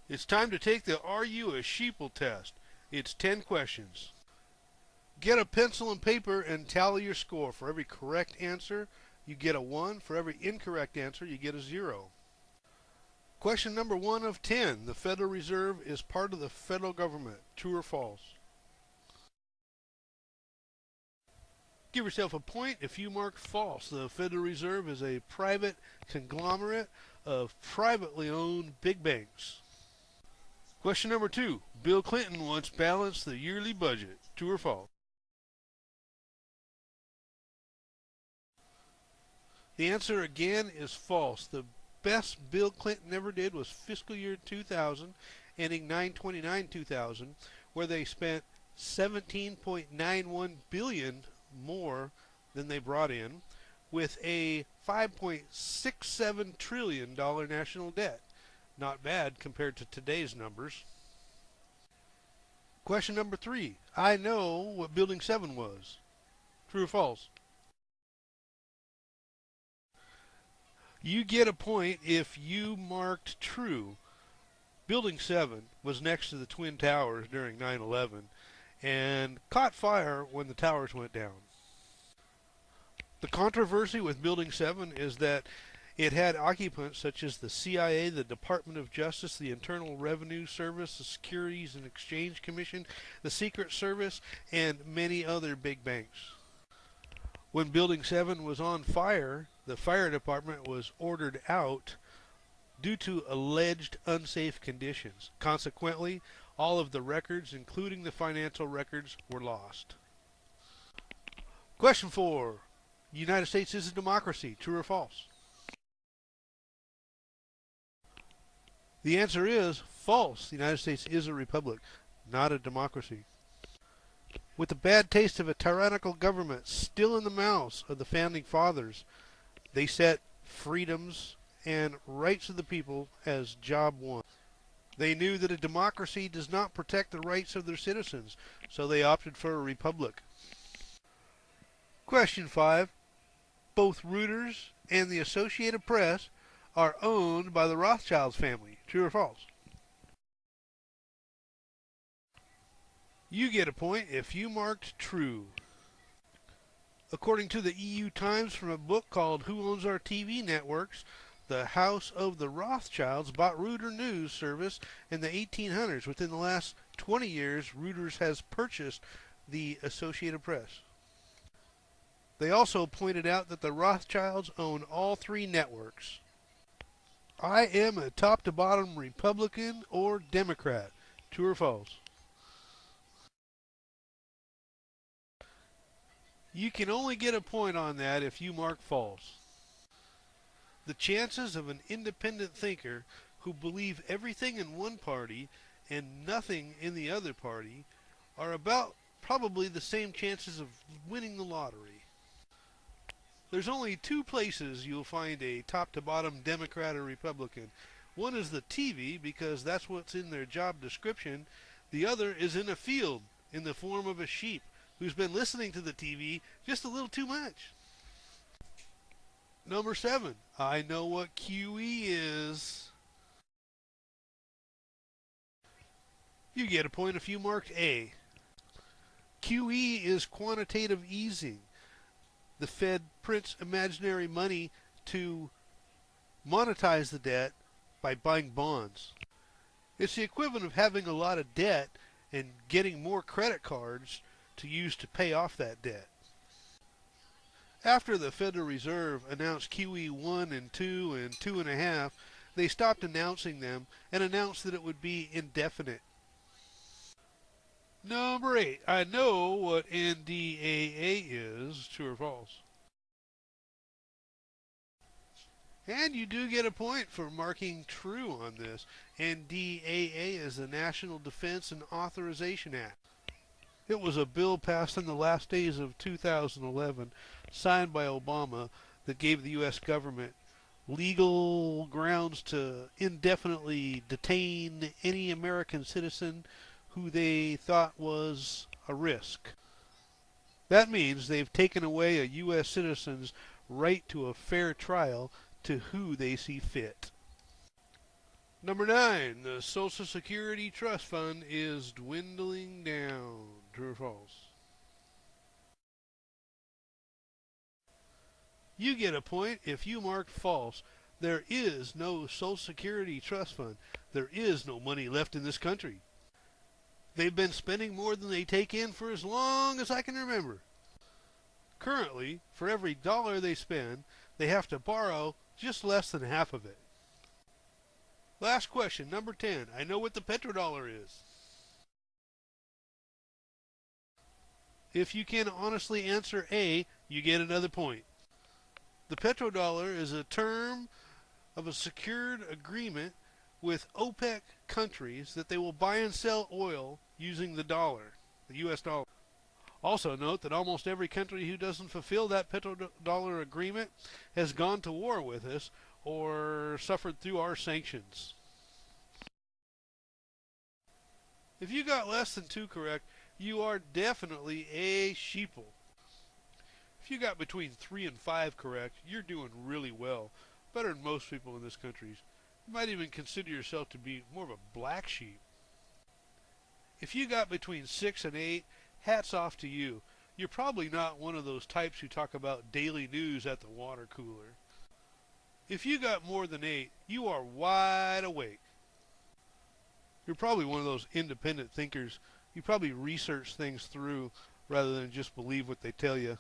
It's time to take the Are You a Sheeple Test. It's 10 questions. Get a pencil and paper and tally your score. For every correct answer, you get a 1. For every incorrect answer, you get a 0. Question number 1 of 10. The Federal Reserve is part of the federal government. True or false? Give yourself a point if you mark false. The Federal Reserve is a private conglomerate of privately owned big banks. Question number 2. Bill Clinton once balanced the yearly budget. True or false? The answer again is false. The best Bill Clinton ever did was fiscal year 2000, ending 9/29/2000, where they spent 17.91 billion more than they brought in, with a $5.67 trillion national debt. Not bad compared to today's numbers. Question number 3. I know what Building 7 was. True or false? You get a point if you marked true. Building 7 was next to the Twin Towers during 9/11 and caught fire when the towers went down. The controversy with Building 7 is that it had occupants such as the CIA, the Department of Justice, the Internal Revenue Service, the Securities and Exchange Commission, the Secret Service, and many other big banks. When Building 7 was on fire, the fire department was ordered out due to alleged unsafe conditions. Consequently, all of the records, including the financial records, were lost. Question 4. The United States is a democracy. True or false? The answer is false. The United States is a republic, not a democracy. With the bad taste of a tyrannical government still in the mouths of the founding fathers, they set freedoms and rights of the people as job one. They knew that a democracy does not protect the rights of their citizens, so they opted for a republic. Question 5. Both Reuters and the Associated Press are owned by the Rothschilds family. True or false? You get a point if you marked true. According to the EU Times, from a book called Who Owns Our TV Networks, the House of the Rothschilds bought Reuters News Service in the 1800s. Within the last 20 years, Reuters has purchased the Associated Press. They also pointed out that the Rothschilds own all 3 networks. I am a top-to-bottom Republican or Democrat. True or false? You can only get a point on that if you mark false. The chances of an independent thinker who believe everything in one party and nothing in the other party are about probably the same chances of winning the lottery. There's only 2 places you'll find a top-to-bottom Democrat or Republican. One is the TV, because that's what's in their job description. The other is in a field, in the form of a sheep who's been listening to the TV just a little too much. Number 7. I know what QE is. You get a point if you marked A. QE is quantitative easing. The Fed prints imaginary money to monetize the debt by buying bonds. It's the equivalent of having a lot of debt and getting more credit cards to use to pay off that debt. After the Federal Reserve announced QE 1 and 2 and 2.5, they stopped announcing them and announced that it would be indefinite. Number 8. I know what NDAA is. True or false? And you do get a point for marking true on this. NDAA is the National Defense and Authorization Act. It was a bill passed in the last days of 2011, signed by Obama, that gave the U.S. government legal grounds to indefinitely detain any American citizen who they thought was a risk. That means they've taken away a U.S. citizen's right to a fair trial to who they see fit. Number 9, the Social Security Trust Fund is dwindling down. True or false? You get a point if you marked false. There is no Social Security Trust Fund. There is no money left in this country. They've been spending more than they take in for as long as I can remember. Currently, for every dollar they spend, they have to borrow just less than half of it. Last question, number 10. I know what the petrodollar is. If you can honestly answer A, you get another point. The petrodollar is a term of a secured agreement with OPEC countries that they will buy and sell oil using the dollar, the US dollar. Also note that almost every country who doesn't fulfill that petrodollar agreement has gone to war with us or suffered through our sanctions. If you got less than 2 correct, you are definitely a sheeple. If you got between 3 and 5 correct, you're doing really well. Better than most people in this country. You might even consider yourself to be more of a black sheep. If you got between 6 and 8, hats off to you. You're probably not one of those types who talk about daily news at the water cooler. If you got more than 8, you are wide awake. You're probably one of those independent thinkers. You probably research things through rather than just believe what they tell you.